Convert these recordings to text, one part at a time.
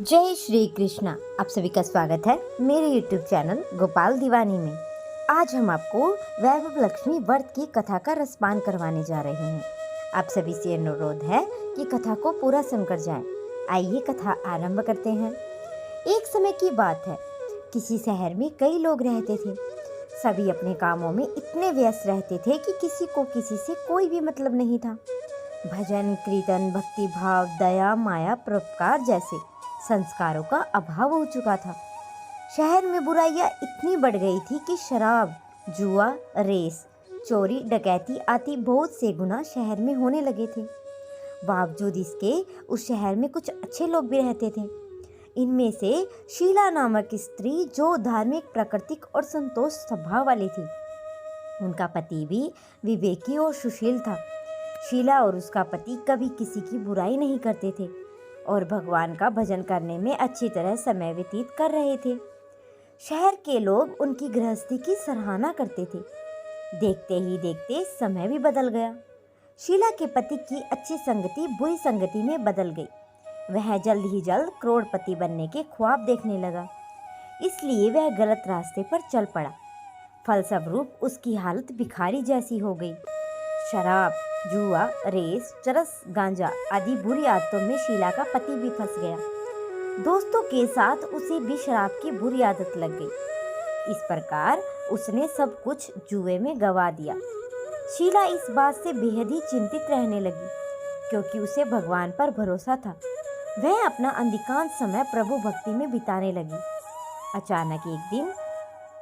जय श्री कृष्णा। आप सभी का स्वागत है मेरे YouTube चैनल गोपाल दीवानी में। आज हम आपको वैभव लक्ष्मी व्रत की कथा का रसपान करवाने जा रहे हैं। आप सभी से अनुरोध है कि कथा को पूरा सुनकर जाएं। आइए कथा आरंभ करते हैं। एक समय की बात है, किसी शहर में कई लोग रहते थे। सभी अपने कामों में इतने व्यस्त रहते थे कि किसी को किसी से कोई भी मतलब नहीं था। भजन, कीर्तन, भक्ति भाव, दया, माया, परोपकार जैसे संस्कारों का अभाव हो चुका था। शहर में बुराइयां इतनी बढ़ गई थी कि शराब, जुआ, रेस, चोरी, डकैती आदि बहुत से गुनाह शहर में होने लगे थे। बावजूद इसके उस शहर में कुछ अच्छे लोग भी रहते थे। इनमें से शीला नामक स्त्री जो धार्मिक, प्राकृतिक और संतोष स्वभाव वाली थी। उनका पति भी विवेकी और सुशील था। शीला और उसका पति कभी किसी की बुराई नहीं करते थे और भगवान का भजन करने में अच्छी तरह समय व्यतीत कर रहे थे। शहर के लोग उनकी गृहस्थी की सराहना करते थे। देखते ही देखते समय भी बदल गया। शीला के पति की अच्छी संगति बुरी संगति में बदल गई। वह जल्द ही जल्द करोड़पति बनने के ख्वाब देखने लगा, इसलिए वह गलत रास्ते पर चल पड़ा। फलस्वरूप उसकी हालत भिखारी जैसी हो गई। शराब, जुआ, रेस, चरस, गांजा आदि बुरी आदतों में शीला का पति भी फंस गया। दोस्तों के साथ उसे भी शराब की बुरी आदत लग गई। इस प्रकार उसने सब कुछ जुए में गंवा दिया। शीला इस बात से बेहद ही चिंतित रहने लगी, क्योंकि उसे भगवान पर भरोसा था। वह अपना अधिकांश समय प्रभु भक्ति में बिताने लगी। अचानक एक दिन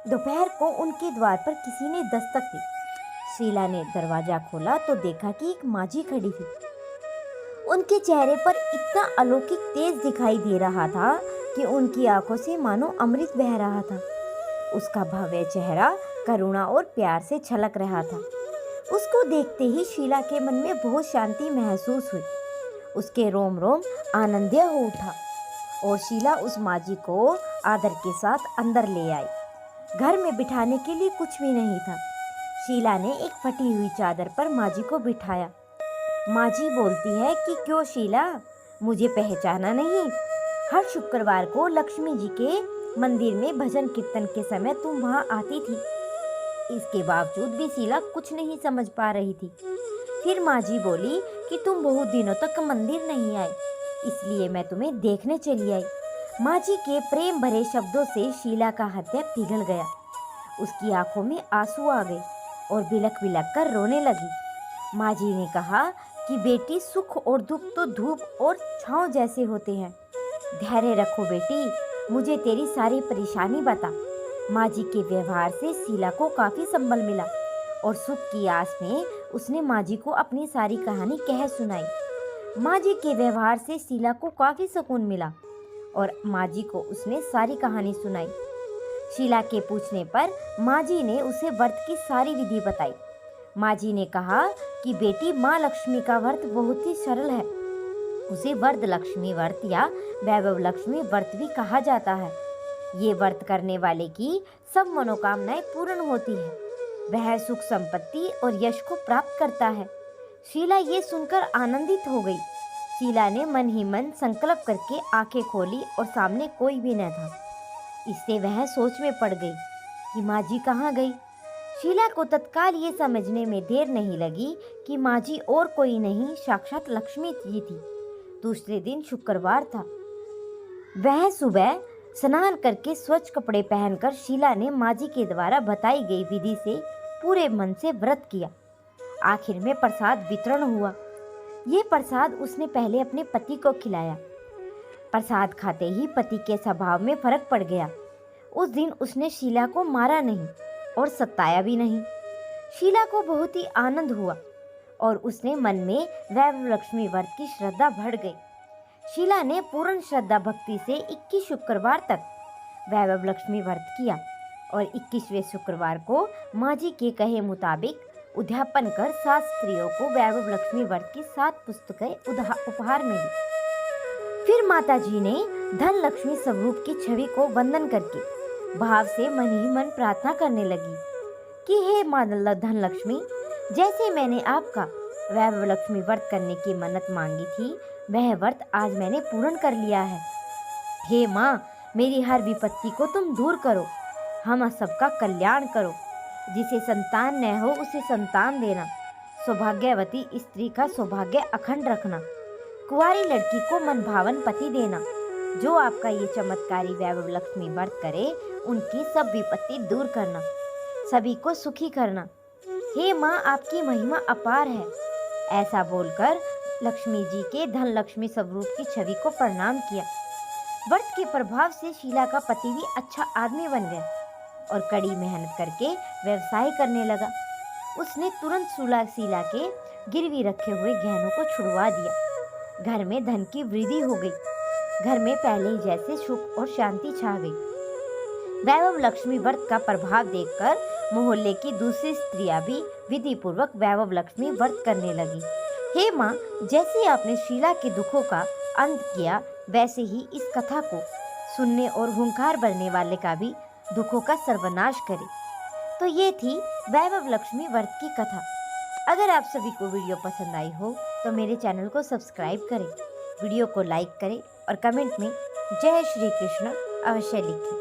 दोपहर को उनके द्वार पर किसी ने दस्तक दी। शीला ने दरवाजा खोला तो देखा कि एक माझी खड़ी थी। उनके चेहरे पर इतना अलौकिक तेज दिखाई दे रहा था कि उनकी आंखों से मानो अमृत बह रहा था। उसका भव्य चेहरा करुणा और प्यार से छलक रहा था। उसको देखते ही शीला के मन में बहुत शांति महसूस हुई। उसके रोम रोम आनंदित हो उठा और शीला उस माझी को आदर के साथ अंदर ले आई। घर में बिठाने के लिए कुछ भी नहीं था। शीला ने एक फटी हुई चादर पर माझी को बिठाया। माझी बोलती है कि क्यों शीला, मुझे पहचाना नहीं? हर शुक्रवार को लक्ष्मी जी के मंदिर में भजन कीर्तन के समय तुम वहां आती थी। इसके बावजूद भी शीला कुछ नहीं समझ पा रही थी। फिर माझी बोली कि तुम बहुत दिनों तक मंदिर नहीं आई, इसलिए मैं तुम्हें देखने चली आई। माझी के प्रेम भरे शब्दों से शीला का हृदय पिघल गया। उसकी आंखों में आंसू आ गए और बिलख बिलख कर रोने लगी। माझी ने कहा कि बेटी, सुख और दुख तो धूप और छांव जैसे होते हैं। धैर्य रखो बेटी, मुझे तेरी सारी परेशानी बता। माझी के व्यवहार से शीला को काफी संबल मिला और सुख की आस में उसने माझी को अपनी सारी कहानी कह सुनाई। माझी के व्यवहार से शीला को काफी सुकून मिला और माझी को उसने सारी कहानी सुनाई। शीला के पूछने पर माझी ने उसे व्रत की सारी विधि बताई। माझी ने कहा कि बेटी, माँ लक्ष्मी का व्रत बहुत ही सरल है। उसे वरद लक्ष्मी व्रत या वैभव लक्ष्मी व्रत भी कहा जाता है। ये व्रत करने वाले की सब मनोकामनाएं पूर्ण होती है। वह सुख, संपत्ति और यश को प्राप्त करता है। शीला ये सुनकर आनंदित हो गई। शीला ने मन ही मन संकल्प करके आंखें खोली और सामने कोई भी न था। इससे वह सोच में पड़ गई कि माझी कहाँ गई। शीला को तत्काल ये समझने में देर नहीं लगी कि माझी और कोई नहीं, साक्षात लक्ष्मी जी थी। दूसरे दिन शुक्रवार था। वह सुबह स्नान करके स्वच्छ कपड़े पहनकर शीला ने माझी के द्वारा बताई गई विधि से पूरे मन से व्रत किया। आखिर में प्रसाद वितरण हुआ। ये प्रसाद उसने पहले अपने पति को खिलाया। प्रसाद खाते ही पति के स्वभाव में फर्क पड़ गया। उस दिन उसने शीला को मारा नहीं और सताया भी नहीं। शीला को बहुत ही आनंद हुआ और उसने मन में वैभव लक्ष्मी व्रत की श्रद्धा बढ़ गई। शीला ने पूर्ण श्रद्धा भक्ति से 21 शुक्रवार तक वैभव लक्ष्मी व्रत किया और 21वें शुक्रवार को माझी के कहे मुताबिक उद्यापन कर 7 स्त्रियों को वैभव लक्ष्मी व्रत की 7 पुस्तकें उपहार में दी। फिर माता जी ने धन लक्ष्मी स्वरूप की छवि को वंदन करके भाव से मन ही मन प्रार्थना करने लगी कि हे माँ धन लक्ष्मी, जैसे मैंने आपका वैभव लक्ष्मी व्रत करने की मन्नत मांगी थी, वह व्रत आज मैंने पूर्ण कर लिया है। हे माँ, मेरी हर विपत्ति को तुम दूर करो, हम सबका कल्याण करो। जिसे संतान न हो उसे संतान देना, सौभाग्यवती स्त्री का सौभाग्य अखंड रखना, कुंवारी लड़की को मनभावन पति देना। जो आपका ये चमत्कारी वैभव लक्ष्मी व्रत करे उनकी सब विपत्ति दूर करना, सभी को सुखी करना। हे माँ, आपकी महिमा अपार है। ऐसा बोलकर लक्ष्मी जी के धन लक्ष्मी स्वरूप की छवि को प्रणाम किया। व्रत के प्रभाव से शीला का पति भी अच्छा आदमी बन गया और कड़ी मेहनत करके व्यवसाय करने लगा। उसने तुरंत शीला के गिरवी रखे हुए गहनों को छुड़वा दिया। घर में धन की वृद्धि हो गई। घर में पहले ही जैसे सुख और शांति छा गई। वैभव लक्ष्मी व्रत का प्रभाव देखकर मोहल्ले की दूसरी स्त्रियां भी विधि पूर्वक वैभव लक्ष्मी व्रत करने लगी। हे माँ, जैसे आपने शीला के दुखों का अंत किया, वैसे ही इस कथा को सुनने और हुंकार भरने वाले का भी दुखों का सर्वनाश करे। तो ये थी वैभव लक्ष्मी व्रत की कथा। अगर आप सभी को वीडियो पसंद आई हो तो मेरे चैनल को सब्सक्राइब करें, वीडियो को लाइक करें और कमेंट में जय श्री कृष्ण अवश्य लिखें।